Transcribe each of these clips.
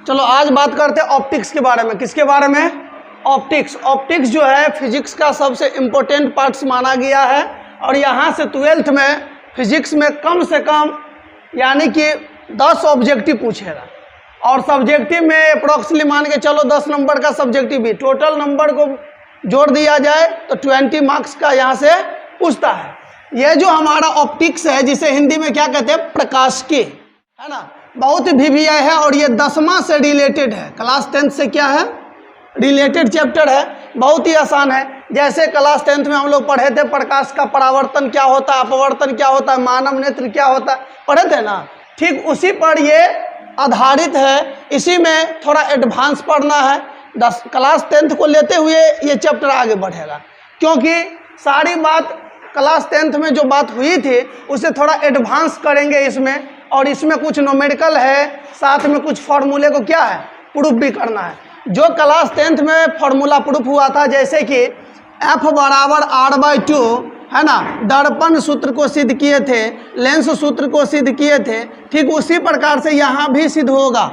चलो आज बात करते हैं ऑप्टिक्स के बारे में। किसके बारे में? ऑप्टिक्स। ऑप्टिक्स जो है फिजिक्स का सबसे इम्पोर्टेंट पार्ट्स माना गया है और यहाँ से 12th में फिजिक्स में कम से कम यानी कि 10 ऑब्जेक्टिव पूछेगा और सब्जेक्टिव में अप्रोक्सीमेटली मान के चलो 10 नंबर का सब्जेक्टिव भी, टोटल नंबर को जोड़ दिया जाए तो 20 मार्क्स का यहाँ से पूछता है। ये जो हमारा ऑप्टिक्स है जिसे हिंदी में क्या कहते हैं? प्रकाशिकी, है ना। बहुत VVI है और ये 10वां से रिलेटेड है, क्लास 10th से क्या है? रिलेटेड चैप्टर है। बहुत ही आसान है। जैसे क्लास 10th में हम लोग पढ़े थे प्रकाश का परावर्तन क्या होता है, अपवर्तन क्या होता है, मानव नेत्र क्या होता है, पढ़े थे ना। ठीक उसी पर ये आधारित है। इसी में थोड़ा एडवांस पढ़ना है। क्लास 10th को लेते हुए ये चैप्टर आगे बढ़ेगा, क्योंकि सारी बात क्लास 10th में जो बात हुई थी उसे थोड़ा एडवांस करेंगे इसमें, और इसमें कुछ न्यूमेरिकल है, साथ में कुछ फार्मूले को क्या है? प्रूफ भी करना है। जो क्लास 10th में फार्मूला प्रूफ हुआ था, जैसे कि F बराबर R/2, है ना, दर्पण सूत्र को सिद्ध किए थे, लेंस सूत्र को सिद्ध किए थे, ठीक उसी प्रकार से यहाँ भी सिद्ध होगा,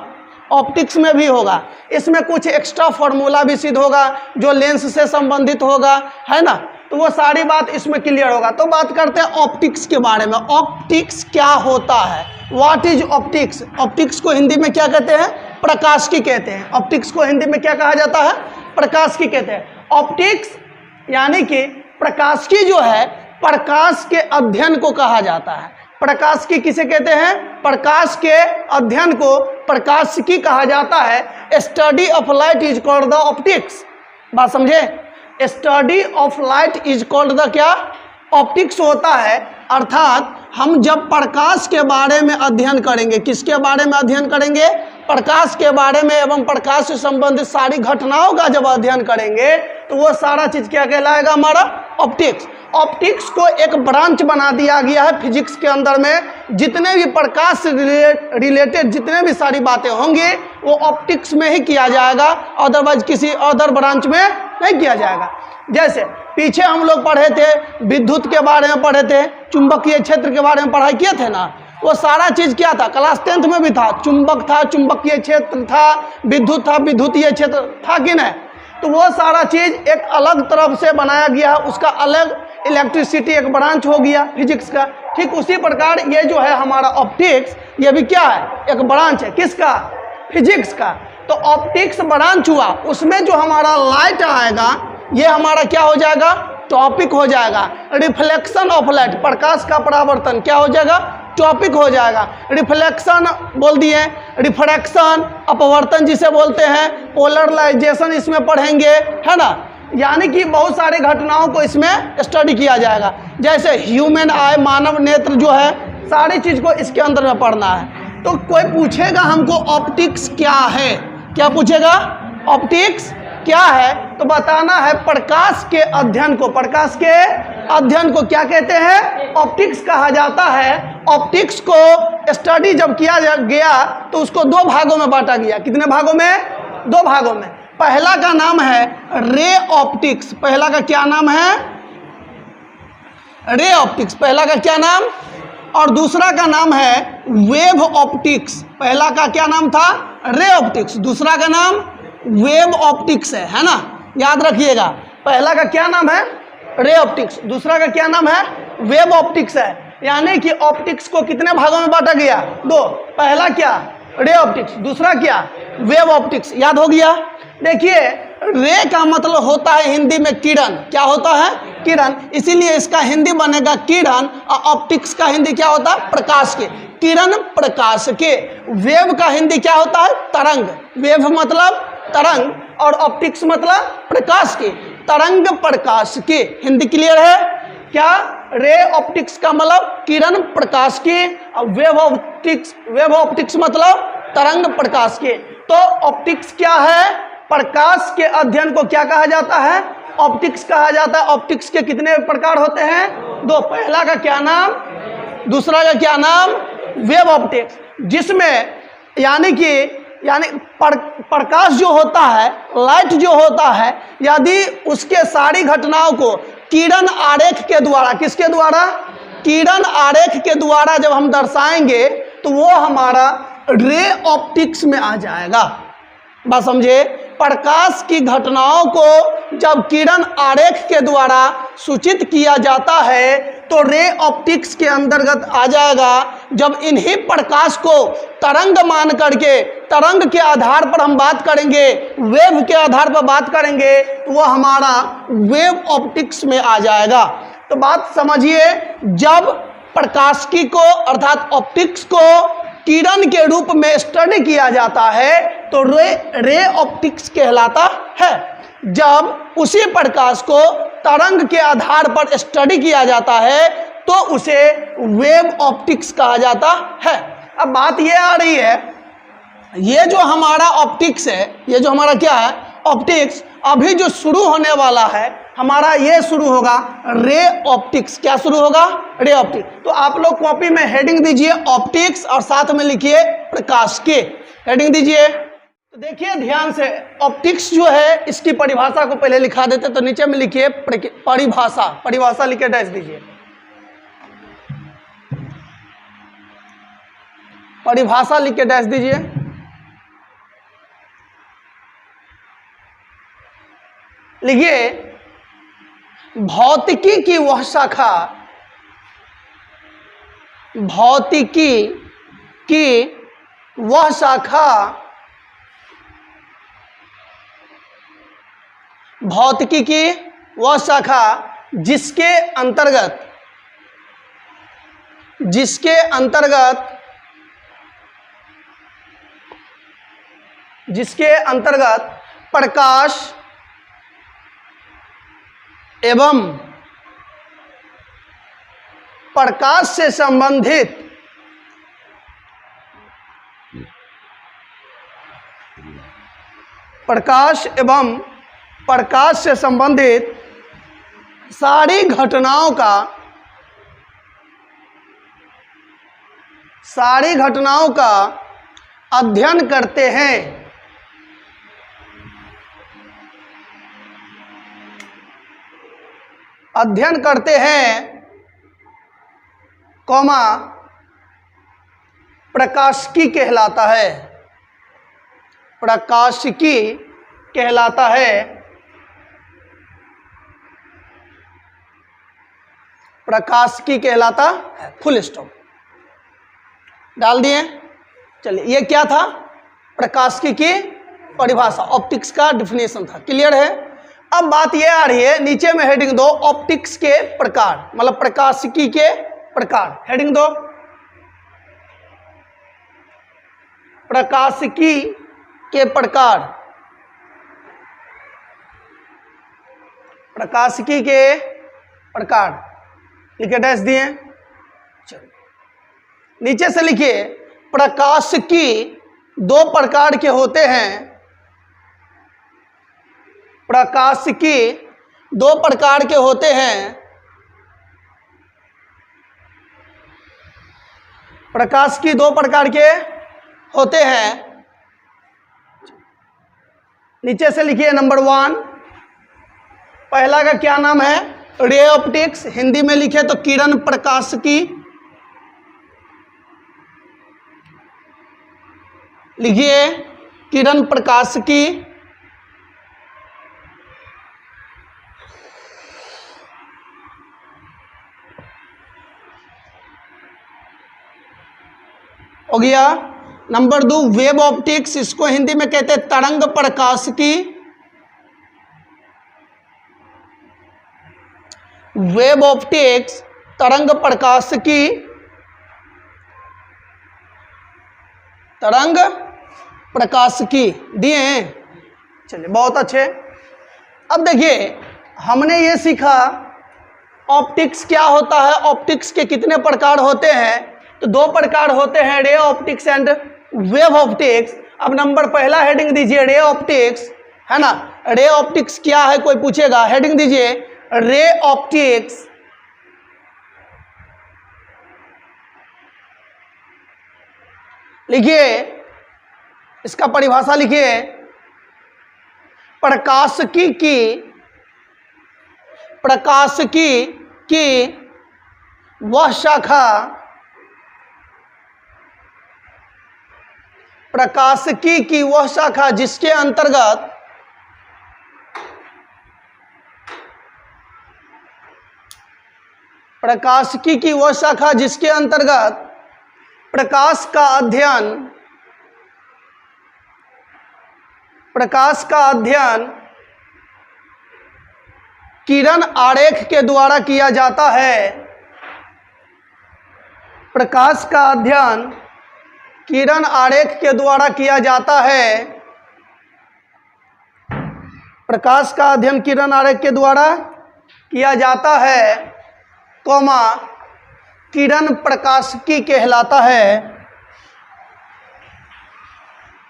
ऑप्टिक्स में भी होगा। इसमें कुछ एक्स्ट्रा फार्मूला भी सिद्ध होगा जो लेंस से संबंधित होगा, है ना। तो वो सारी बात इसमें क्लियर होगा। तो बात करते हैं ऑप्टिक्स के बारे में। ऑप्टिक्स क्या होता है? What is optics? ऑप्टिक्स को हिंदी में क्या कहते हैं? प्रकाशिकी कहते हैं। ऑप्टिक्स को हिंदी में क्या कहा जाता है? प्रकाशिकी कहते हैं। ऑप्टिक्स यानी कि प्रकाशिकी जो है प्रकाश के अध्ययन को कहा जाता है। प्रकाशिकी किसे कहते हैं? प्रकाश के अध्ययन को प्रकाशिकी कहा जाता है। Study of light is called the optics. बात समझे? Study of light is called the क्या? ऑप्टिक्स होता है। अर्थात हम जब प्रकाश के बारे में अध्ययन करेंगे, किसके बारे में अध्ययन करेंगे? प्रकाश के बारे में एवं प्रकाश से संबंधित सारी घटनाओं का जब अध्ययन करेंगे तो वो सारा चीज क्या कहलाएगा? हमारा ऑप्टिक्स। ऑप्टिक्स को एक ब्रांच बना दिया गया है फिजिक्स के अंदर में। जितने भी प्रकाश से रिलेटेड जितने भी सारी बातें होंगी वो ऑप्टिक्स में ही किया जाएगा, अदरवाइज किसी अदर ब्रांच में नहीं किया जाएगा। जैसे पीछे हम लोग पढ़े थे, विद्युत के बारे में पढ़े थे, चुंबकीय क्षेत्र के बारे में पढ़ाई किए थे ना। वो सारा चीज क्या था? क्लास 10th में भी था। चुंबक था, चुंबकीय क्षेत्र था, विद्युत था, विद्युतीय क्षेत्र था कि नहीं। तो वो सारा चीज एक अलग तरफ से बनाया गया है, उसका अलग इलेक्ट्रिसिटी एक ब्रांच हो गया फिजिक्स का। ठीक उसी प्रकार ये जो है हमारा ऑप्टिक्स, ये भी क्या है? एक ब्रांच है। किसका? फिजिक्स का। तो ऑप्टिक्स ब्रांच हुआ, उसमें जो हमारा लाइट आएगा ये हमारा क्या हो जाएगा? टॉपिक हो जाएगा। रिफ्लेक्शन ऑफ लाइट, प्रकाश का परावर्तन क्या हो जाएगा? टॉपिक हो जाएगा। रिफ्लेक्शन बोल दिए, रिफ्रैक्शन, अपवर्तन जिसे बोलते हैं, पोलराइजेशन इसमें पढ़ेंगे, है ना। यानी कि बहुत सारे घटनाओं को इसमें स्टडी किया जाएगा। जैसे ह्यूमन आई, मानव नेत्र जो है, सारी चीज को इसके अंदर में पढ़ना है। तो कोई पूछेगा हमको ऑप्टिक्स क्या है? क्या पूछेगा? ऑप्टिक्स क्या है? तो बताना है प्रकाश के अध्ययन को। प्रकाश के अध्ययन को क्या कहते हैं? ऑप्टिक्स कहा जाता है। ऑप्टिक्स को स्टडी जब किया गया तो उसको 2 भागों में बांटा गया। कितने भागों में? 2 भागों में। पहला का नाम है रे ऑप्टिक्स। पहला का क्या नाम है? रे ऑप्टिक्स, पहला का क्या नाम? और दूसरा का नाम है वेव ऑप्टिक्स। पहला का क्या नाम था? Ray optics. दूसरा का नाम वेव ऑप्टिक्स है ना। याद रखिएगा, पहला का क्या नाम है? Ray optics. दूसरा का क्या नाम है? वेव ऑप्टिक्स है। यानी कि ऑप्टिक्स को कितने भागों में बांटा गया? 2। पहला क्या? Ray optics. दूसरा क्या? Wave optics. याद हो गया? देखिए, रे का मतलब होता है हिंदी में किरण। क्या होता है? किरण। इसीलिए इसका हिंदी बनेगा किरण, और ऑप्टिक्स का हिंदी क्या होता है? प्रकाश के। किरण प्रकाश के। वेव का हिंदी क्या होता है? तरंग। वेव मतलब तरंग और ऑप्टिक्स मतलब प्रकाश के। तरंग प्रकाश के। हिंदी क्लियर है क्या? रे ऑप्टिक्स का मतलब किरण प्रकाश के, और वेव ऑप्टिक्स मतलब तरंग प्रकाश के। तो ऑप्टिक्स क्या है? प्रकाश के अध्ययन को क्या कहा जाता है? ऑप्टिक्स कहा जाता है। ऑप्टिक्स के कितने प्रकार होते हैं? 2। पहला का क्या नाम? दूसरा का क्या नाम? Wave optics. जिसमें यानी प्रकाश जो होता है, लाइट जो होता है, यदि उसके सारी घटनाओं को किरण आरेख के द्वारा, किसके द्वारा? किरण आरेख के द्वारा जब हम दर्शाएंगे तो वो हमारा रे ऑप्टिक्स में आ जाएगा। बात समझे। प्रकाश की घटनाओं को जब किरण आरेख के द्वारा सूचित किया जाता है तो रे ऑप्टिक्स के अंतर्गत आ जाएगा। जब इन्हीं प्रकाश को तरंग मान करके, तरंग के आधार पर हम बात करेंगे, वेव के आधार पर बात करेंगे, तो वह हमारा वेव ऑप्टिक्स में आ जाएगा। तो बात समझिए, जब प्रकाशिकी को अर्थात ऑप्टिक्स को किरण के रूप में स्टडी किया जाता है तो रे ऑप्टिक्स कहलाता है। जब उसी प्रकाश को तरंग के आधार पर स्टडी किया जाता है तो उसे वेव ऑप्टिक्स कहा जाता है। अब बात ये आ रही है, ये जो हमारा ऑप्टिक्स है, ये जो हमारा क्या है ऑप्टिक्स, अभी जो शुरू होने वाला है हमारा, ये शुरू होगा रे ऑप्टिक्स। क्या शुरू होगा? Ray optics. तो आप लोग कॉपी में हेडिंग दीजिए ऑप्टिक्स और साथ में लिखिए प्रकाश के, हेडिंग दीजिए। तो देखिए ध्यान से, ऑप्टिक्स जो है इसकी परिभाषा को पहले लिखा देते, तो नीचे में लिखिए परिभाषा, परिभाषा लिखे डैश दीजिए। परिभाषा लिख के डैश दीजिए। लिखिए, भौतिकी की वह शाखा, भौतिकी की वह शाखा, भौतिकी की वह शाखा जिसके अंतर्गत, जिसके अंतर्गत, जिसके अंतर्गत प्रकाश एवं प्रकाश से संबंधित प्रकाश एवं प्रकाश से संबंधित सारी घटनाओं का, सारी घटनाओं का अध्ययन करते हैं। अध्ययन करते हैं, कौमा प्रकाशिकी कहलाता है, प्रकाशिकी कहलाता है, प्रकाशिकी कहलाता है। फुल स्टॉप डाल दिए। चलिए, ये क्या था? प्रकाशिकी की परिभाषा, ऑप्टिक्स का डिफिनेशन था। क्लियर है? अब बात ये आ रही है, नीचे में हेडिंग दो ऑप्टिक्स के प्रकार, मतलब प्रकाशिकी के प्रकार। हेडिंग दो प्रकाशिकी के प्रकार, प्रकाशिकी के प्रकार लिखे डैश दिए। चलिए नीचे से लिखिए, प्रकाशिकी दो प्रकार के होते हैं, प्रकाशिकी दो प्रकार के होते हैं, प्रकाशिकी दो प्रकार के होते हैं। नीचे से लिखिए नंबर 1, पहला का क्या नाम है? रे ऑप्टिक्स, हिंदी में लिखे तो किरण प्रकाशिकी। लिखिए किरण प्रकाशिकी। हो गया। नंबर 2 वेब ऑप्टिक्स, इसको हिंदी में कहते हैं तरंग प्रकाशिकी। वेब ऑप्टिक्स तरंग प्रकाशिकी, तरंग प्रकाशिकी दिए हैं। चलिए बहुत अच्छे। अब देखिए हमने ये सीखा ऑप्टिक्स क्या होता है, ऑप्टिक्स के कितने प्रकार होते हैं। तो 2 प्रकार होते हैं, ray optics and wave optics. अब नंबर पहला हेडिंग दीजिए रे ऑप्टिक्स, है ना। रे ऑप्टिक्स क्या है कोई पूछेगा, हेडिंग दीजिए रे ऑप्टिक्स। लिखिए इसका परिभाषा लिखिए, प्रकाशिकी की वह शाखा, प्रकाशिकी की वह शाखा जिसके अंतर्गत प्रकाशिकी की वह शाखा जिसके अंतर्गत प्रकाश का अध्ययन किरण आरेख के द्वारा किया जाता है। प्रकाश का अध्ययन किरण आरेख के द्वारा किया जाता है। प्रकाश का अध्ययन किरण आरेख के द्वारा किया जाता है, कौमा किरण प्रकाशिकी कहलाता है।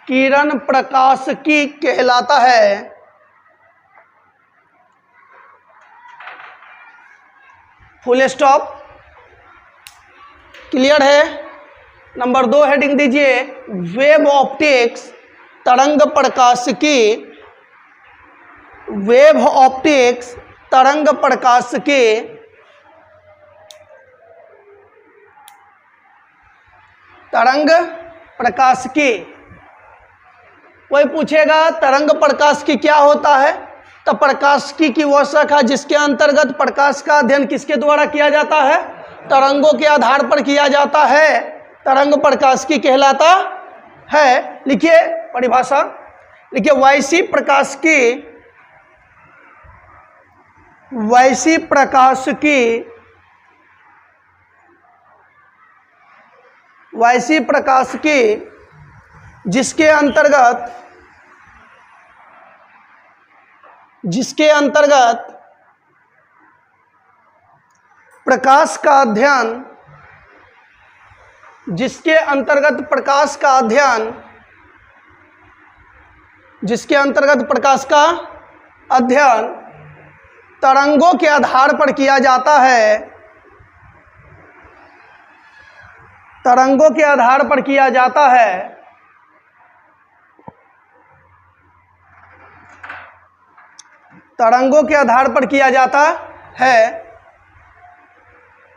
किरण प्रकाशिकी कहलाता है। Full stop. क्लियर है। नंबर 2 हेडिंग दीजिए, वेब ऑप्टिक्स तरंग प्रकाशिकी। वेब ऑप्टिक्स तरंग प्रकाशिकी। तरंग प्रकाशिकी। कोई पूछेगा तरंग प्रकाशिकी क्या होता है, तो प्रकाशिकी की वह शाखा जिसके अंतर्गत प्रकाश का अध्ययन किसके द्वारा किया जाता है, तरंगों के आधार पर किया जाता है, तरंग प्रकाशिकी कहलाता है। लिखिए परिभाषा, लिखिए वैसी प्रकाशिकी, वैसी प्रकाशिकी, वैसी प्रकाशिकी जिसके अंतर्गत प्रकाश का अध्ययन, जिसके अंतर्गत प्रकाश का अध्ययन, जिसके अंतर्गत प्रकाश का अध्ययन तरंगों के आधार पर किया जाता है, तरंगों के आधार पर किया जाता है। तरंगों के आधार पर किया जाता है,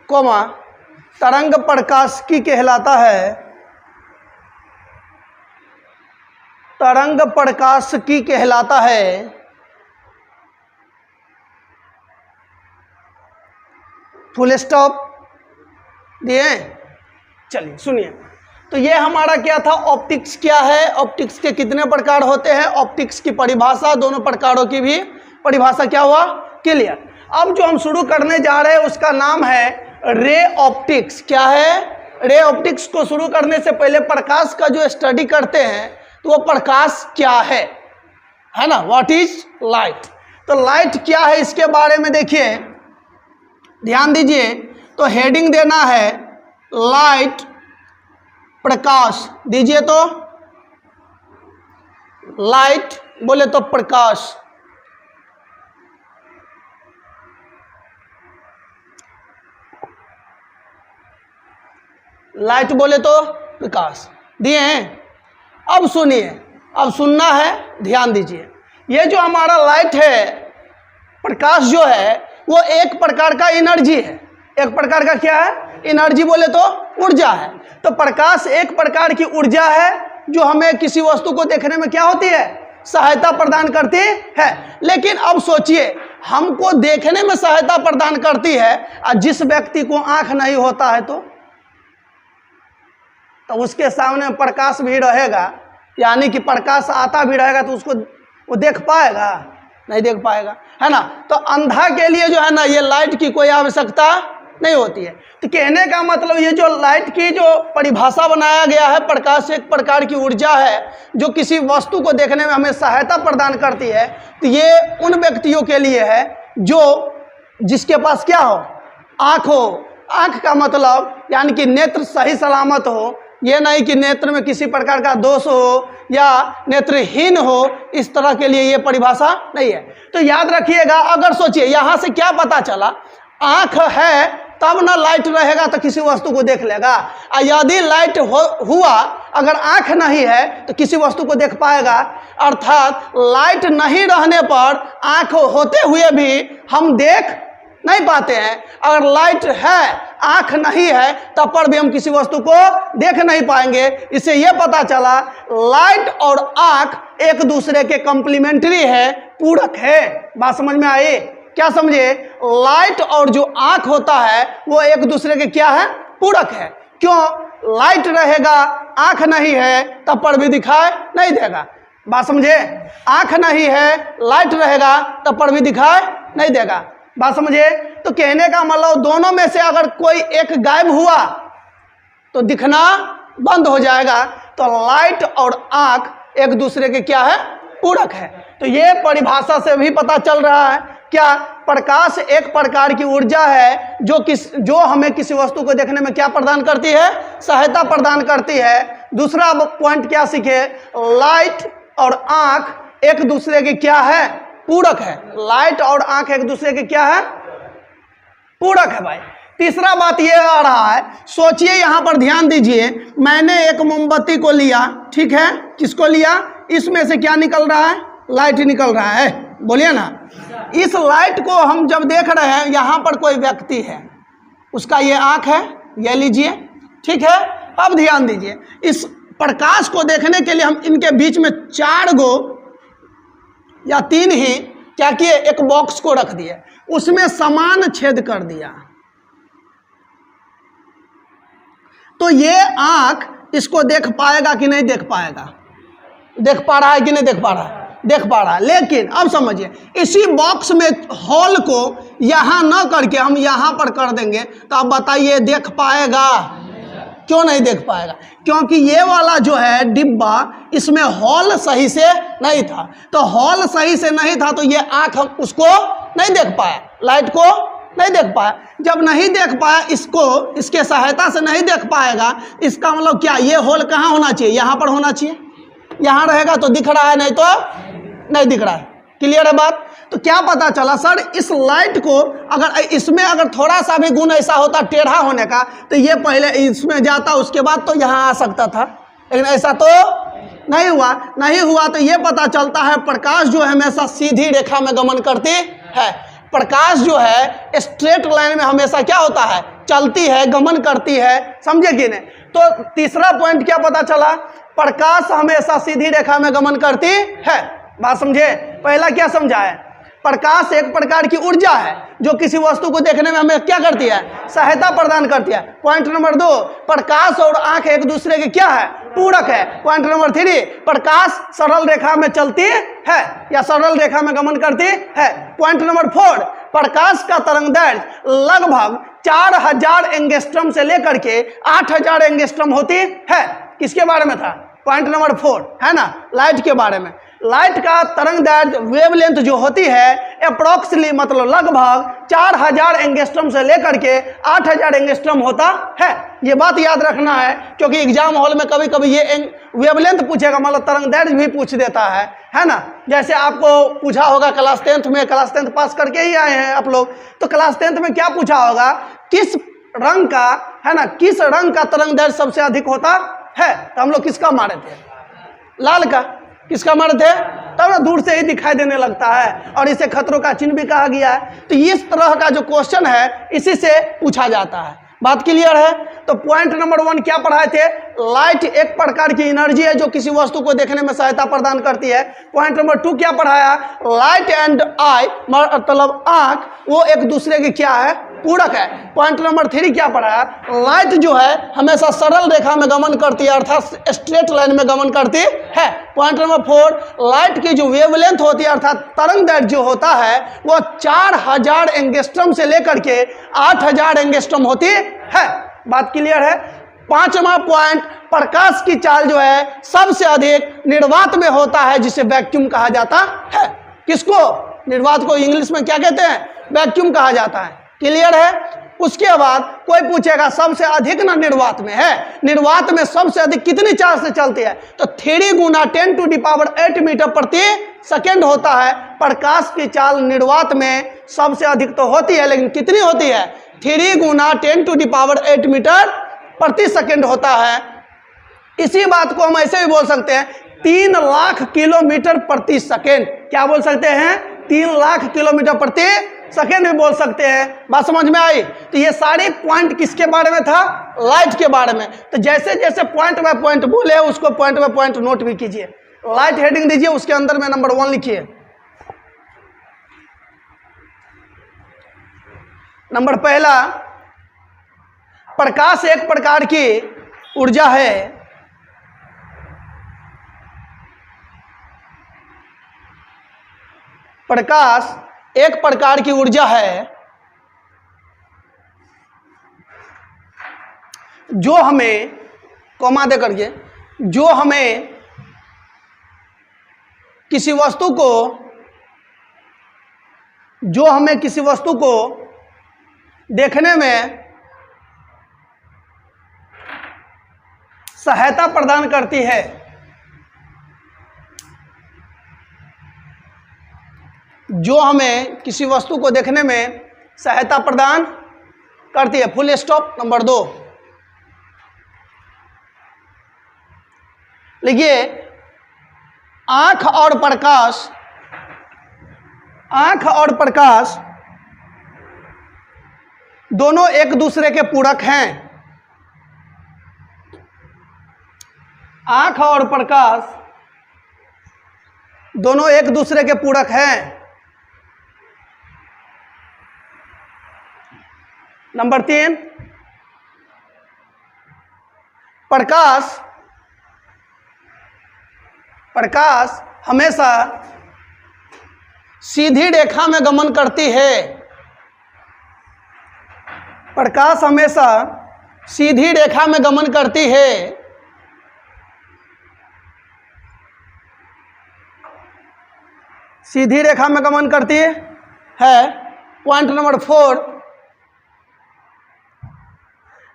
कोमा तरंग प्रकाशिकी कहलाता है। तरंग प्रकाशिकी कहलाता है। फुल स्टॉप दिए। चलिए सुनिए, तो ये हमारा क्या था, ऑप्टिक्स क्या है, ऑप्टिक्स के कितने प्रकार होते हैं, ऑप्टिक्स की परिभाषा, दोनों प्रकारों की भी परिभाषा क्या हुआ, क्लियर। अब जो हम शुरू करने जा रहे हैं उसका नाम है रे ऑप्टिक्स। क्या है, रे ऑप्टिक्स को शुरू करने से पहले प्रकाश का जो स्टडी करते हैं तो वो प्रकाश क्या है ना, व्हाट इज लाइट। तो लाइट क्या है इसके बारे में देखिए, ध्यान दीजिए। तो हेडिंग देना है लाइट, प्रकाश दीजिए, तो लाइट बोले तो प्रकाश, लाइट बोले तो प्रकाश दिए हैं। अब सुनिए, अब सुनना है, ध्यान दीजिए। ये जो हमारा लाइट है, प्रकाश जो है वो एक प्रकार का एनर्जी है। एक प्रकार का क्या है, एनर्जी बोले तो ऊर्जा है। तो प्रकाश एक प्रकार की ऊर्जा है जो हमें किसी वस्तु को देखने में क्या होती है, सहायता प्रदान करती है। लेकिन अब सोचिए, हमको देखने में सहायता प्रदान करती है और जिस व्यक्ति को आंख नहीं होता है तो उसके सामने प्रकाश भी रहेगा, यानी कि प्रकाश आता भी रहेगा तो उसको वो देख पाएगा, नहीं देख पाएगा, है ना। तो अंधा के लिए जो है ना ये लाइट की कोई आवश्यकता नहीं होती है। तो कहने का मतलब ये जो लाइट की जो परिभाषा बनाया गया है, प्रकाश एक प्रकार की ऊर्जा है जो किसी वस्तु को देखने में हमें सहायता प्रदान करती है। तो ये उन व्यक्तियों के लिए है जो जिसके पास क्या हो, आँख हो। आँख का मतलब यानी कि नेत्र सही सलामत हो, ये नहीं कि नेत्र में किसी प्रकार का दोष हो या नेत्रहीन हो, इस तरह के लिए ये परिभाषा नहीं है। तो याद रखिएगा, अगर सोचिए यहाँ से क्या पता चला, आँख है तब ना लाइट रहेगा तो किसी वस्तु को देख लेगा, और यदि लाइट हुआ अगर आँख नहीं है तो किसी वस्तु को देख पाएगा। अर्थात लाइट नहीं रहने पर आँख होते हुए भी हम देख नहीं पाते हैं। अगर लाइट है आँख नहीं है तब पर भी हम किसी वस्तु को देख नहीं पाएंगे। इससे यह पता चला लाइट और आँख एक दूसरे के कॉम्प्लीमेंट्री है, पूरक है। बात समझ में आई? क्या समझे? लाइट और जो आँख होता है वो एक दूसरे के क्या है? पूरक है। क्यों? लाइट रहेगा, आँख नहीं है तब पर भी दिखाई नहीं देगा। बात समझे? आँख नहीं है, लाइट रहेगा तब पर भी दिखाई नहीं देगा। बात समझे? तो कहने का मतलब दोनों में से अगर कोई एक गायब हुआ तो दिखना बंद हो जाएगा। तो लाइट और आँख एक दूसरे के क्या है? पूरक है। तो ये परिभाषा से भी पता चल रहा है क्या? प्रकाश एक प्रकार की ऊर्जा है जो हमें किसी वस्तु को देखने में क्या प्रदान करती है? सहायता प्रदान करती है। दूसरा पॉइंट क्या सीखे? लाइट और आँख एक दूसरे के क्या है? पूरक है। लाइट और आँख एक दूसरे के क्या है? पूरक है भाई। तीसरा बात ये आ रहा है, सोचिए, यहाँ पर ध्यान दीजिए, मैंने एक मोमबत्ती को लिया, ठीक है, किसको लिया? इसमें से क्या निकल रहा है? लाइट निकल रहा है, बोलिए ना। इस लाइट को हम जब देख रहे हैं, यहाँ पर कोई व्यक्ति है, उसका ये आँख है, ये लीजिए, ठीक है। अब ध्यान दीजिए, इस प्रकाश को देखने के लिए हम इनके बीच में 4 गो या 3 ही क्या किए? एक बॉक्स को रख दिए, उसमें समान छेद कर दिया। तो ये आँख इसको देख पाएगा कि नहीं देख पाएगा? देख पा रहा है कि नहीं देख पा रहा है? देख पा रहा है। लेकिन अब समझिए, इसी बॉक्स में हॉल को यहाँ न करके हम यहाँ पर कर देंगे तो अब बताइए देख पाएगा? क्यों नहीं देख पाएगा? क्योंकि ये वाला जो है डिब्बा, इसमें हॉल सही से नहीं था। तो हॉल सही से नहीं था तो ये आँख हम उसको नहीं देख पाया, लाइट को नहीं देख पाया। जब नहीं देख पाया, इसको इसके सहायता से नहीं देख पाएगा, इसका मतलब क्या? ये होल कहाँ होना चाहिए? यहाँ पर होना चाहिए। यहाँ रहेगा तो दिख रहा है, नहीं तो नहीं दिख रहा है। क्लियर है बात? तो क्या पता चला सर, इस लाइट को अगर इसमें अगर थोड़ा सा भी गुण ऐसा होता टेढ़ा होने का तो ये पहले इसमें जाता, उसके बाद तो यहाँ आ सकता था, लेकिन ऐसा तो नहीं हुआ। नहीं हुआ तो ये पता चलता है प्रकाश जो है हमेशा सीधी रेखा में गमन करती है। प्रकाश जो है स्ट्रेट लाइन में हमेशा क्या होता है? चलती है, गमन करती है। समझे कि नहीं? तो तीसरा पॉइंट क्या पता चला? प्रकाश हमेशा सीधी रेखा में गमन करती है। बात समझे? पहला क्या समझा है? प्रकाश एक प्रकार की ऊर्जा है जो किसी वस्तु को देखने में हमें क्या करती है? सहायता प्रदान करती है। पॉइंट नंबर 2, प्रकाश और आंख एक दूसरे के क्या है? पूरक है। पॉइंट नंबर 3, प्रकाश सरल रेखा में चलती है या सरल रेखा में गमन करती है। पॉइंट नंबर 4, प्रकाश का तरंगदैर्घ्य लगभग 4000 एंगस्ट्रम से लेकर के 8000 एंगस्ट्रम होती है। किसके बारे में था? पॉइंट नंबर 4 है ना, लाइट के बारे में। लाइट का तरंगदैर्घ्य वेवलेंथ जो होती है अप्रोक्सीमेटली मतलब लगभग 4000 एंगस्ट्रम से लेकर के 8000 एंगस्ट्रम होता है। ये बात याद रखना है क्योंकि एग्जाम हॉल में कभी कभी ये वेवलेंथ पूछेगा, मतलब तरंगदैर्घ्य भी पूछ देता है ना। जैसे आपको पूछा होगा क्लास 10th में, क्लास 10th पास करके ही आए हैं आप लोग, तो क्लास 10th में क्या पूछा होगा? किस रंग का है ना, किस रंग का तरंगदैर्घ्य सबसे अधिक होता है? तो हम लोग किसका मारे थे? लाल का। किसका मारे थे? तब ना दूर से ही दिखाई देने लगता है और इसे खतरों का चिन्ह भी कहा गया है। तो इस तरह का जो क्वेश्चन है इसी से पूछा जाता है। बात क्लियर है? तो पॉइंट नंबर 1 क्या पढ़ाए थे? लाइट एक प्रकार की एनर्जी है जो किसी वस्तु को देखने में सहायता प्रदान करती है। पॉइंट नंबर 2 क्या पढ़ाया? लाइट एंड आई मतलब आंख वो एक दूसरे के क्या है? पूरक है। पॉइंट नंबर 3 क्या पढ़ाया? लाइट जो है हमेशा सरल रेखा में गमन करती है अर्थात स्ट्रेट लाइन में गमन करती है। पॉइंट नंबर 4, लाइट की जो वेवलेंथ होती है अर्थात तरंगदैर्घ्य जो होता है वो 4000 एंगस्ट्रम से लेकर के 8000 एंगस्ट्रम होती है। बात क्लियर है? 5वां पॉइंट, प्रकाश की चाल जो है सबसे अधिक निर्वात में होता है जिसे वैक्यूम कहा जाता है। किसको? निर्वात को इंग्लिश में क्या कहते हैं? वैक्यूम कहा जाता है। क्लियर है? उसके बाद कोई पूछेगा सबसे अधिक ना निर्वात में है, निर्वात में सबसे अधिक कितनी चाल से चलती है? तो 3 गुना 10⁸ मीटर प्रति सेकेंड होता है। प्रकाश की चाल निर्वात में सबसे अधिक तो होती है, लेकिन कितनी होती है? 3 गुना 10⁸ मीटर प्रति सेकेंड होता है। इसी बात को हम ऐसे भी बोल सकते हैं 3 लाख किलोमीटर प्रति सेकेंड। क्या बोल सकते हैं? 3 लाख किलोमीटर प्रति सेकेंड भी बोल सकते हैं। बात समझ में आई? तो ये सारे पॉइंट किसके बारे में था? लाइट के बारे में। तो जैसे जैसे पॉइंट बाय पॉइंट बोले उसको पॉइंट बाय पॉइंट नोट भी कीजिए। लाइट हेडिंग दीजिए, उसके अंदर में नंबर 1 लिखिए। नंबर पहला, प्रकाश एक प्रकार की ऊर्जा है। प्रकाश एक प्रकार की ऊर्जा है जो हमें, कॉमा दे करके, जो हमें किसी वस्तु को देखने में सहायता प्रदान करती है। जो हमें किसी वस्तु को देखने में सहायता प्रदान करती है। Full stop. नंबर 2 लिखिए, आंख और प्रकाश दोनों एक दूसरे के पूरक हैं। आंख और प्रकाश दोनों एक दूसरे के पूरक हैं। नंबर 3, प्रकाश हमेशा सीधी रेखा में गमन करती है। प्रकाश हमेशा सीधी रेखा में गमन करती है। सीधी रेखा में गमन करती है। पॉइंट नंबर 4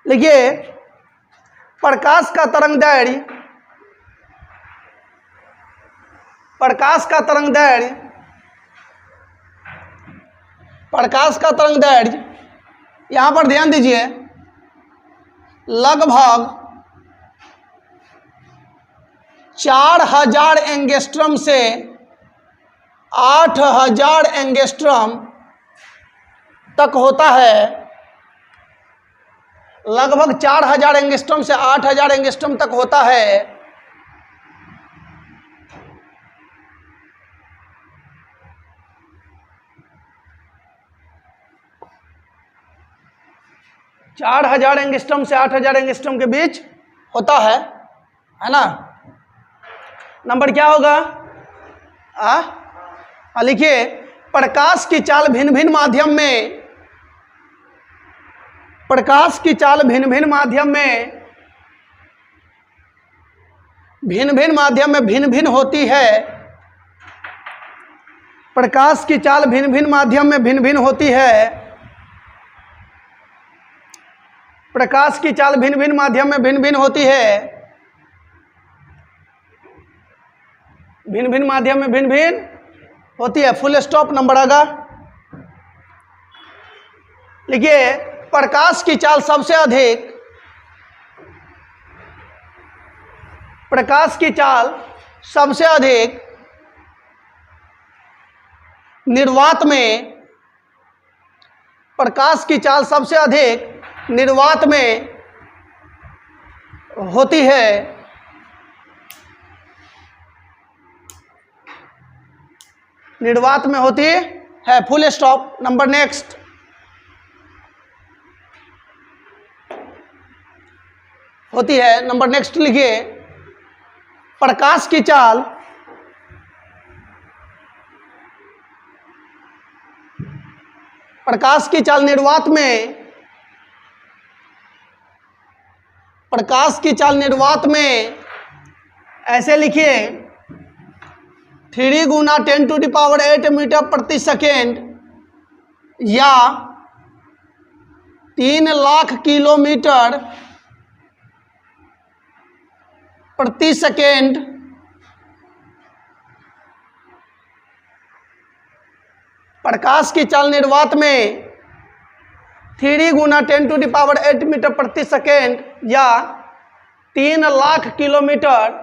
लिखिए, प्रकाश का तरंग दैर्घ्य यहां पर ध्यान दीजिए, लगभग 4000 एंगस्ट्रम से 8000 एंगस्ट्रम तक होता है। लगभग 4000 एंगस्ट्रम से 8000 एंगस्ट्रम तक होता है। चार 4000 एंगस्ट्रम से 8000 एंगस्ट्रम के बीच होता है ना। नंबर क्या होगा? लिखिए, प्रकाश की चाल भिन्न भिन्न माध्यम में भिन्न भिन्न होती है। प्रकाश की चाल भिन्न भिन्न माध्यम में भिन्न भिन्न होती है। प्रकाश की चाल भिन्न भिन्न माध्यम में भिन्न भिन्न होती है। भिन्न भिन्न माध्यम में भिन्न भिन्न होती है। Full stop. नंबर आगा लिखिए, प्रकाश की चाल सबसे अधिक निर्वात में, प्रकाश की चाल सबसे अधिक निर्वात में होती है। निर्वात में होती है। Full stop. नंबर नेक्स्ट होती है। नंबर नेक्स्ट लिखिए, प्रकाश की चाल निर्वात में, प्रकाश की चाल निर्वात में ऐसे लिखिए, 3 गुना 10⁸ मीटर प्रति सेकेंड या 3 लाख किलोमीटर प्रति सेकेंड प्रकाश की चाल निर्वात में 3 गुना 10⁸ मीटर प्रति सेकेंड या 3 लाख किलोमीटर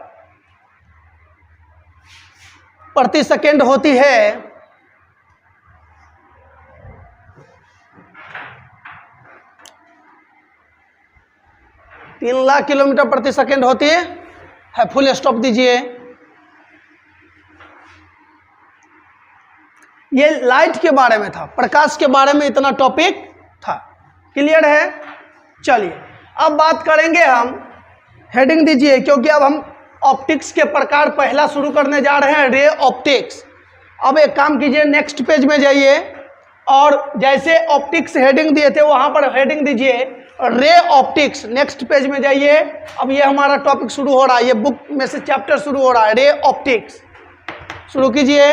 प्रति सेकेंड होती है। 3 लाख किलोमीटर प्रति सेकेंड होती है। फुल स्टॉप दीजिए। ये लाइट के बारे में था, प्रकाश के बारे में इतना टॉपिक था। क्लियर है? चलिए अब बात करेंगे हम, हेडिंग दीजिए, क्योंकि अब हम ऑप्टिक्स के प्रकार पहला शुरू करने जा रहे हैं, रे ऑप्टिक्स। अब एक काम कीजिए, नेक्स्ट पेज में जाइए और जैसे ऑप्टिक्स हेडिंग दिए थे वहां पर हेडिंग दीजिए रे ऑप्टिक्स। नेक्स्ट पेज में जाइए। अब ये हमारा टॉपिक शुरू हो रहा है, ये बुक में से चैप्टर शुरू हो रहा है, रे ऑप्टिक्स। शुरू कीजिए।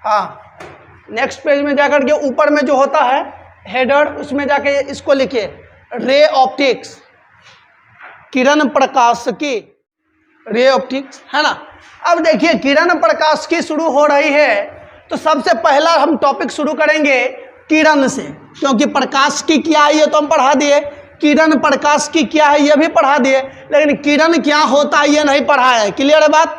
हाँ, नेक्स्ट पेज में जाकर के ऊपर में जो होता है हेडर, उसमें जाके इसको लिखिए रे ऑप्टिक्स, किरण प्रकाश की, रे ऑप्टिक्स, है ना। अब देखिए किरण प्रकाश की शुरू हो रही है, तो सबसे पहला हम टॉपिक शुरू करेंगे किरण से, क्योंकि प्रकाश की क्या है ये तो हम पढ़ा दिए, किरण प्रकाश की क्या है ये भी पढ़ा दिए, लेकिन किरण क्या होता है ये नहीं पढ़ा है। क्लियर है बात?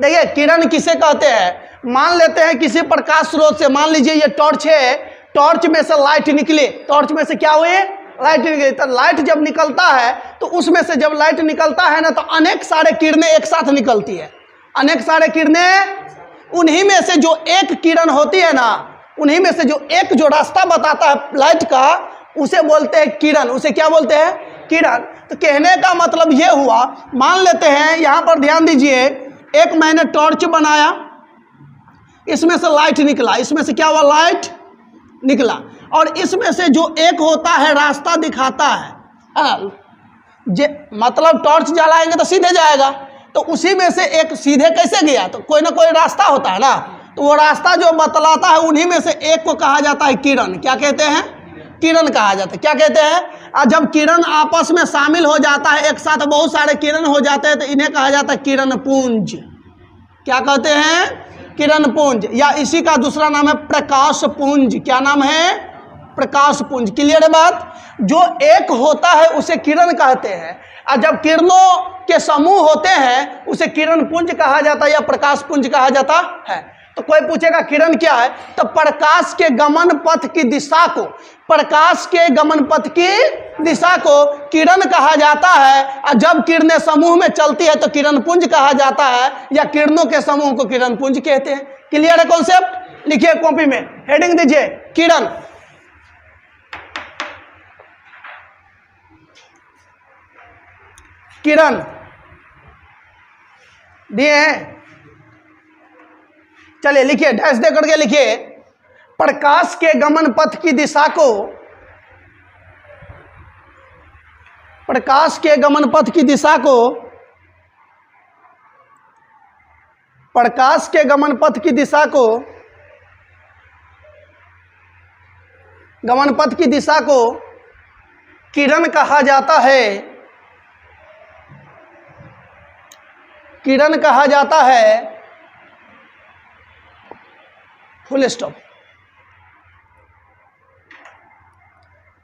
देखिए किरण किसे कहते हैं। मान लेते हैं किसी प्रकाश स्रोत से, मान लीजिए ये टॉर्च है, टॉर्च में से लाइट निकली, टॉर्च में से क्या हुई? लाइट निकली। तो लाइट जब निकलता है तो उसमें से जब लाइट निकलता है ना, तो अनेक सारे किरणें एक साथ निकलती है, अनेक सारे किरणें। उन्हीं में से जो एक किरण होती है ना, उन्हीं में से जो एक जो रास्ता बताता है लाइट का, उसे बोलते हैं किरण। उसे क्या बोलते हैं? किरण। तो कहने का मतलब ये हुआ, मान लेते हैं यहाँ पर ध्यान दीजिए, एक मैंने टॉर्च बनाया, इसमें से लाइट निकला, इसमें से क्या हुआ? लाइट निकला। और इसमें से जो एक होता है रास्ता दिखाता है, मतलब टॉर्च जलाएंगे तो सीधे जाएगा, तो उसी में से एक सीधे कैसे गया? तो कोई ना कोई रास्ता होता है ना, तो वो रास्ता जो बतलाता है उन्हीं में से एक को कहा जाता है किरण। क्या कहते हैं? किरण कहा जाता है। क्या कहते हैं? और जब किरण आपस में शामिल हो जाता है, एक साथ बहुत सारे किरण हो जाते हैं, तो इन्हें कहा जाता है किरण पुंज। क्या कहते हैं? किरण पुंज, या इसी का दूसरा नाम है प्रकाश पुंज। क्या नाम है? प्रकाश पुंज। क्लियर है बात? जो एक होता है उसे किरण कहते हैं, और जब किरणों के समूह होते हैं उसे किरण पुंज कहा जाता है या प्रकाश पुंज कहा जाता है। तो कोई पूछेगा किरण क्या है, तो प्रकाश के गमन पथ की दिशा को, प्रकाश के गमन पथ की दिशा को किरण कहा जाता है, और जब किरणें समूह में चलती है तो किरण पुंज कहा जाता है, या किरणों के समूह को किरण पुंज कहते हैं। क्लियर है कॉन्सेप्ट? लिखिए कॉपी में, हेडिंग दीजिए किरण। किरण दिए हैं, चलिए लिखिए, डैश दे करके लिखिए, प्रकाश के गमन पथ की दिशा को, प्रकाश के गमन पथ की दिशा को, प्रकाश के गमन पथ की दिशा को, गमन पथ की दिशा को किरण कहा जाता है, किरण कहा जाता है। Full stop.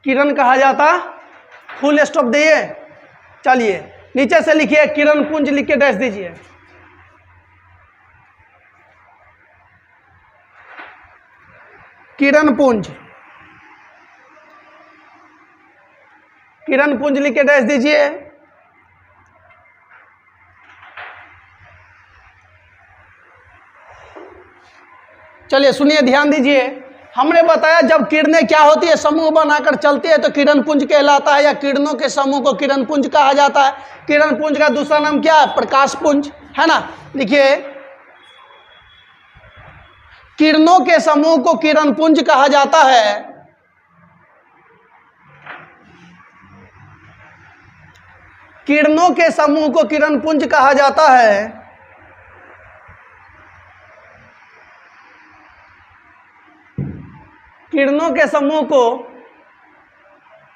किरण कहा जाता, फुल स्टॉप दिए। चलिए नीचे से लिखिए किरण पुंज, लिख के डैश दीजिए। किरण पुंज, किरण पुंज लिख के डैश दीजिए। चलिए सुनिए, ध्यान दीजिए, हमने बताया जब किरणें क्या होती है, समूह बनाकर चलती है तो किरण पुंज कहलाता है, या किरणों के समूह को किरण पुंज कहा जाता है। किरण पुंज का दूसरा नाम क्या है? प्रकाश पुंज, है ना। लिखिए, किरणों के समूह को किरण पुंज कहा जाता है, किरणों के समूह को किरण पुंज कहा जाता है। किरणों के समूह को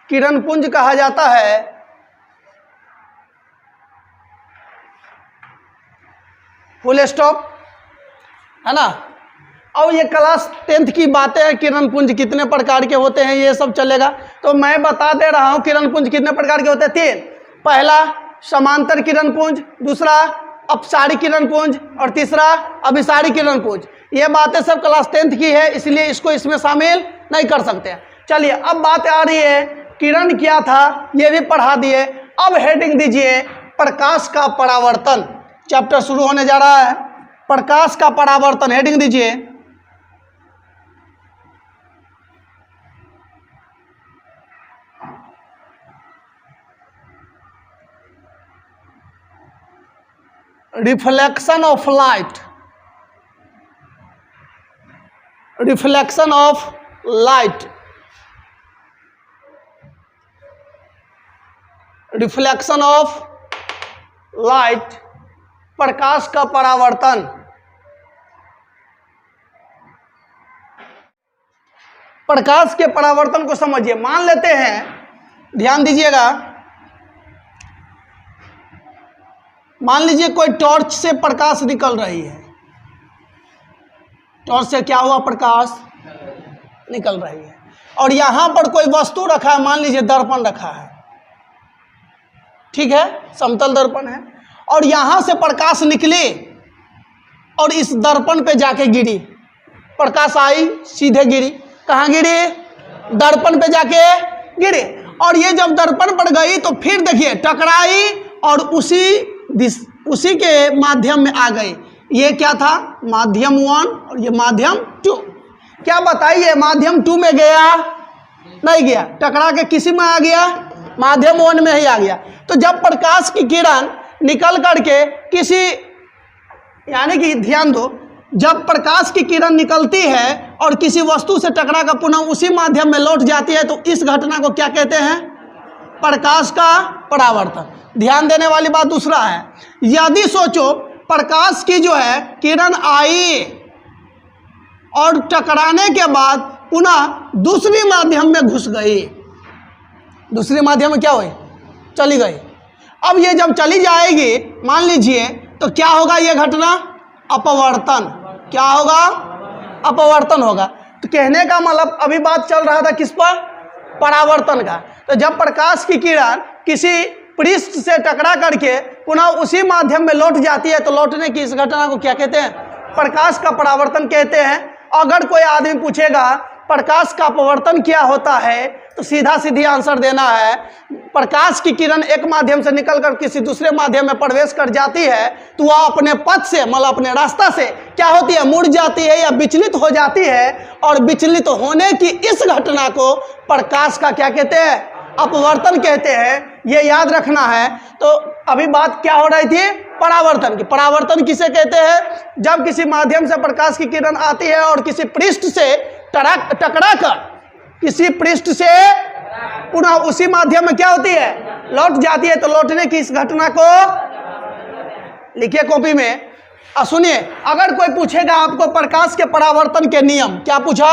किरण पुंज कहा जाता है। फुल स्टॉप, है ना। और ये क्लास 10th की बातें हैं, किरण पुंज कितने प्रकार के होते हैं ये सब चलेगा, तो मैं बता दे रहा हूं किरण पुंज कितने प्रकार के होते हैं। 3, पहला समांतर किरण पुंज, दूसरा अपसारी किरण पुंज, और तीसरा अभिसारी किरण पुंज। ये बातें सब क्लास 10th की है, इसलिए इसको इसमें शामिल नहीं कर सकते हैं। चलिए अब बात आ रही है किरण क्या था ये भी पढ़ा दिए। अब हेडिंग दीजिए प्रकाश का परावर्तन। चैप्टर शुरू होने जा रहा है, प्रकाश का परावर्तन। हेडिंग दीजिए reflection of light. Reflection of light, reflection of light, प्रकाश का परावर्तन। प्रकाश के परावर्तन को समझिए। मान लेते हैं, ध्यान दीजिएगा, मान लीजिए कोई टॉर्च से प्रकाश निकल रही है। टॉर्च से क्या हुआ, प्रकाश निकल रही है। और यहां पर कोई वस्तु रखा है, मान लीजिए दर्पण रखा है, ठीक है, समतल दर्पण है। और यहां से प्रकाश निकली और इस दर्पण पे जाके गिरी। प्रकाश आई, सीधे गिरी। कहाँ गिरी, दर्पण पे जाके गिरी। और ये जब दर्पण पर गई तो फिर देखिए टकराई और उसी के माध्यम में आ गई। ये क्या था, माध्यम 1 और ये माध्यम 2। क्या बताइए, माध्यम 2 में गया नहीं गया, टकरा के किसी में आ गया, माध्यम 1 में ही आ गया। तो जब प्रकाश की किरण निकल करके किसी, यानी कि ध्यान दो, जब प्रकाश की किरण निकलती है और किसी वस्तु से टकरा कर पुनः उसी माध्यम में लौट जाती है, तो इस घटना को क्या कहते हैं, प्रकाश का परावर्तन। ध्यान देने वाली बात दूसरा है, यदि सोचो प्रकाश की जो है किरण आई और टकराने के बाद पुनः दूसरी माध्यम में घुस गई, दूसरी माध्यम में क्या हुई, चली गई। अब ये जब चली जाएगी मान लीजिए, तो क्या होगा, ये घटना अपवर्तन। क्या होगा, अपवर्तन होगा। तो कहने का मतलब अभी बात चल रहा था किस पर, परावर्तन का। तो जब प्रकाश की किरण किसी पृष्ठ से टकरा करके पुनः उसी माध्यम में लौट जाती है, तो लौटने की इस घटना को क्या कहते हैं, प्रकाश का परावर्तन कहते हैं। अगर कोई आदमी पूछेगा प्रकाश का अपवर्तन क्या होता है, तो सीधा सीधी आंसर देना है, प्रकाश की किरण एक माध्यम से निकलकर किसी दूसरे माध्यम में प्रवेश कर जाती है, तो वह अपने पथ से, मतलब अपने रास्ता से क्या होती है, मुड़ जाती है या विचलित हो जाती है। और विचलित होने की इस घटना को प्रकाश का क्या कहते हैं, अपवर्तन कहते हैं। ये याद रखना है। तो अभी बात क्या हो रही थी, परावर्तन की। परावर्तन किसे कहते हैं, जब किसी माध्यम से प्रकाश की किरण आती है और किसी पृष्ठ से टकरा कर किसी पृष्ठ से पुनः उसी माध्यम में क्या होती है, लौट जाती है। तो लौटने की इस घटना को लिखिए कॉपी में। सुनिए, अगर कोई पूछेगा आपको प्रकाश के परावर्तन के नियम, क्या पूछा,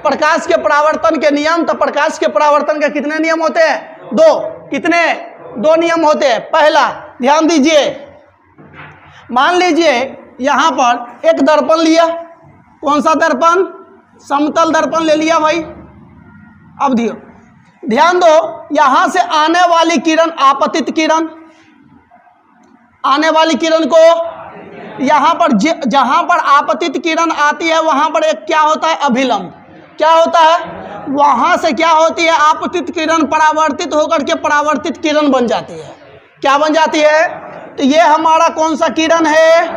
प्रकाश के परावर्तन के नियम, तो प्रकाश के परावर्तन के कितने नियम होते हैं, 2। कितने, 2 नियम होते हैं। पहला, ध्यान दीजिए, मान लीजिए यहां पर एक दर्पण लिया, कौन सा दर्पण, समतल दर्पण ले लिया भाई। अब ध्यान दो, यहां से आने वाली किरण आपतित किरण, आने वाली किरण को यहां पर जहां पर आपतित किरण आती है वहां पर एक क्या होता है, अभिलंब। क्या होता है, वहां से क्या होती है, आपतित किरण परावर्तित होकर के परावर्तित किरण बन जाती है। क्या बन जाती है, तो ये हमारा कौन सा किरण है,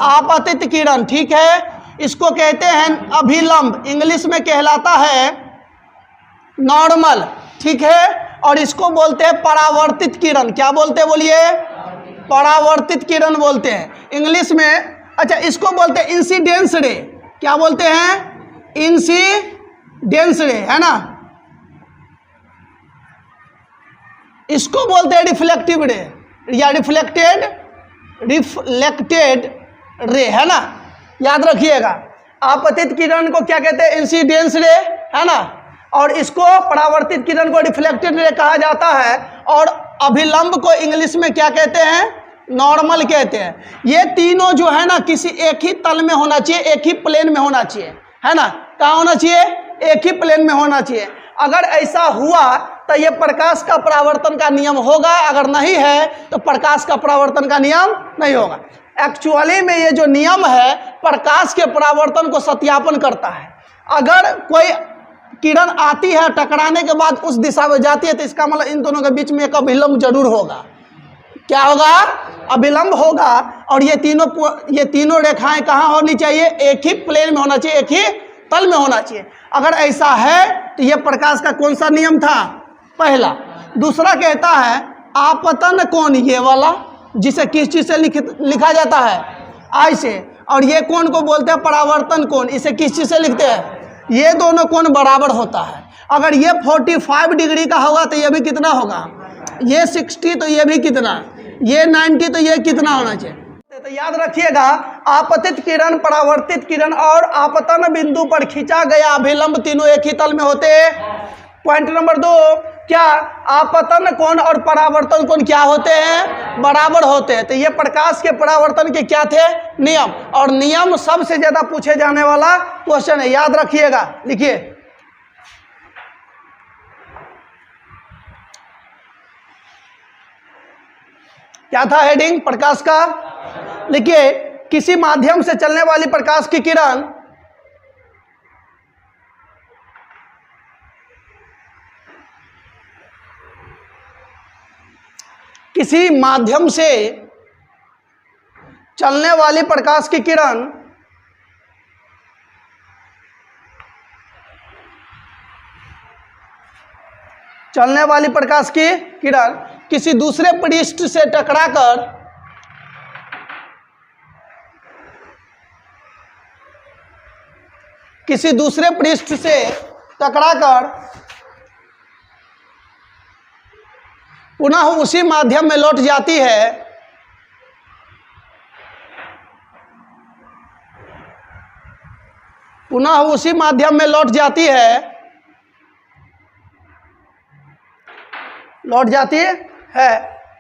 आपतित किरण, ठीक है। इसको कहते हैं अभिलंब, इंग्लिश में कहलाता है नॉर्मल, ठीक है। और इसको बोलते हैं परावर्तित किरण। क्या बोलते हैं, बोलिए, परावर्तित किरण बोलते हैं इंग्लिश में। अच्छा, इसको बोलते हैं इंसिडेंस रे। क्या बोलते हैं, इंसिडेंस रे, है ना। इसको बोलते हैं रिफ्लेक्टिव रे या रिफ्लेक्टेड रे, है ना। याद रखिएगा, आपतित किरण को क्या कहते हैं, इंसिडेंस रे, है ना। और इसको परावर्तित किरण को रिफ्लेक्टेड रे कहा जाता है। और अभिलंब को इंग्लिश में क्या कहते हैं, नॉर्मल कहते हैं। ये तीनों जो है ना किसी एक ही तल में होना चाहिए, एक ही प्लेन में होना चाहिए, है ना। कहाँ होना चाहिए, एक ही प्लेन में होना चाहिए। अगर ऐसा हुआ तो ये प्रकाश का परावर्तन का नियम होगा, अगर नहीं है तो प्रकाश का परावर्तन का नियम नहीं होगा। एक्चुअली में ये जो नियम है प्रकाश के परावर्तन को सत्यापन करता है। अगर कोई किरण आती है, टकराने के बाद उस दिशा में जाती है, तो इसका मतलब इन दोनों के बीच में एक अभिलंब जरूर होगा। क्या होगा? अभिलंब होगा। और ये तीनों रेखाएं कहाँ होनी चाहिए? एक ही प्लेन में होना चाहिए, एक ही तल में होना चाहिए। अगर ऐसा है तो ये प्रकाश का कौन सा नियम था? पहला। दूसरा कहता है आपतन कोण, ये वाला, जिसे किस चीज से लिखा जाता है? आई से। और ये कोण को बोलते हैं परावर्तन कोण, इसे किस चीज से लिखते हैं? ये दोनों कोण बराबर होता है। अगर ये 45 डिग्री का होगा तो ये भी कितना होगा? ये 60, तो ये भी कितना? ये 90, तो ये कितना होना चाहिए? तो याद रखिएगा, आपतित किरण, परावर्तित किरण और आपतन बिंदु पर खींचा गया अभिलंब तीनों एक ही तल में होते हैं। पॉइंट नंबर 2, क्या आपतन कोण और परावर्तन कोण क्या होते हैं? बराबर होते हैं। तो ये प्रकाश के परावर्तन के क्या थे? नियम। और नियम सबसे ज्यादा पूछे जाने वाला क्वेश्चन है, याद रखिएगा। लिखिए, क्या था हेडिंग प्रकाश का? लिखिए, किसी माध्यम से चलने वाली प्रकाश की किरण किसी माध्यम से चलने वाली प्रकाश की किरण चलने वाली प्रकाश की किरण किसी दूसरे पृष्ठ से टकराकर किसी दूसरे पृष्ठ से टकराकर पुनः उसी माध्यम में लौट जाती है, पुनः उसी माध्यम में लौट जाती है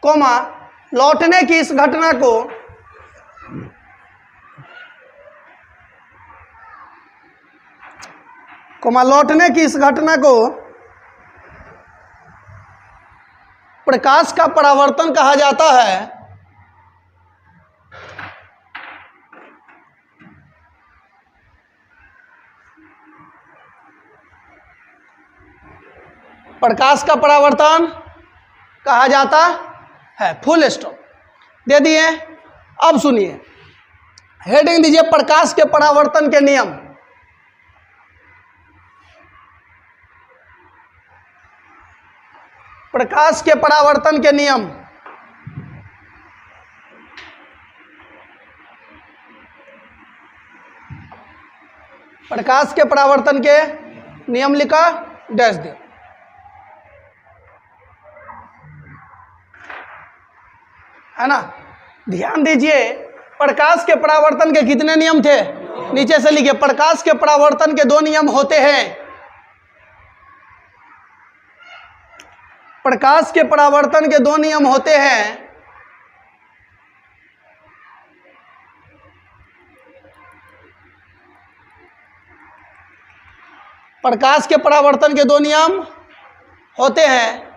कोमा लौटने की इस घटना को लौटने की इस घटना को प्रकाश का परावर्तन कहा जाता है। प्रकाश का परावर्तन कहा जाता है। फुल स्टॉप दे दिए। अब सुनिए, हेडिंग दीजिए प्रकाश के परावर्तन के नियम। प्रकाश के परावर्तन के नियम। प्रकाश के परावर्तन के नियम लिखा, डैश दे। है ना? ध्यान दीजिए, प्रकाश के परावर्तन के कितने नियम थे? नीचे से लिखिए, प्रकाश के परावर्तन के 2 नियम होते हैं। प्रकाश के परावर्तन के 2 नियम होते हैं। प्रकाश के परावर्तन के 2 नियम होते हैं।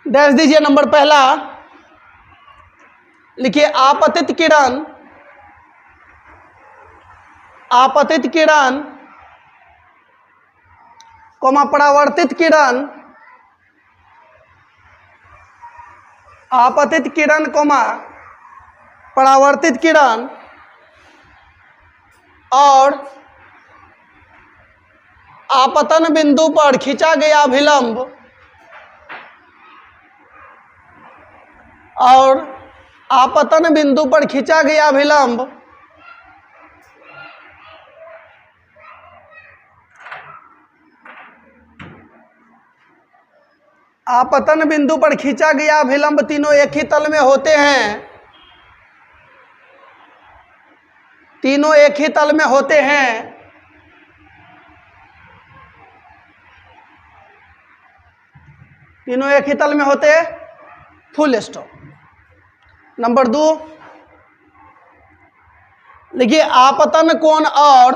डैश दीजिए। नंबर पहला लिखिए, आपतित किरण कोमा परावर्तित किरण, आपतित किरण कोमा परावर्तित किरण और आपतन बिंदु पर खींचा गया अभिलंब और आपतन बिंदु पर खींचा गया अभिलंब आपतन बिंदु पर खींचा गया अभिलंब तीनों एक ही तल में होते हैं। तीनों एक ही तल में होते हैं। तीनों एक ही तल में होते हैं। Full stop. नंबर 2 लिखिए, आपतन कोण और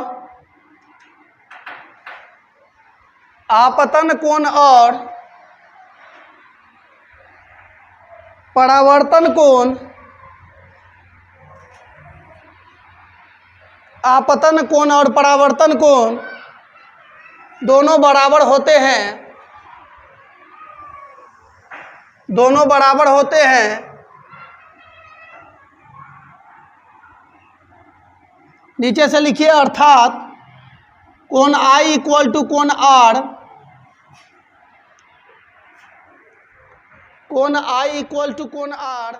परावर्तन कोण आपतन कोण और परावर्तन कोण दोनों बराबर होते हैं, दोनों बराबर होते हैं। नीचे से लिखिए अर्थात कोण आई इक्वल टू कोण आर, कोण आई इक्वल टू कोण आर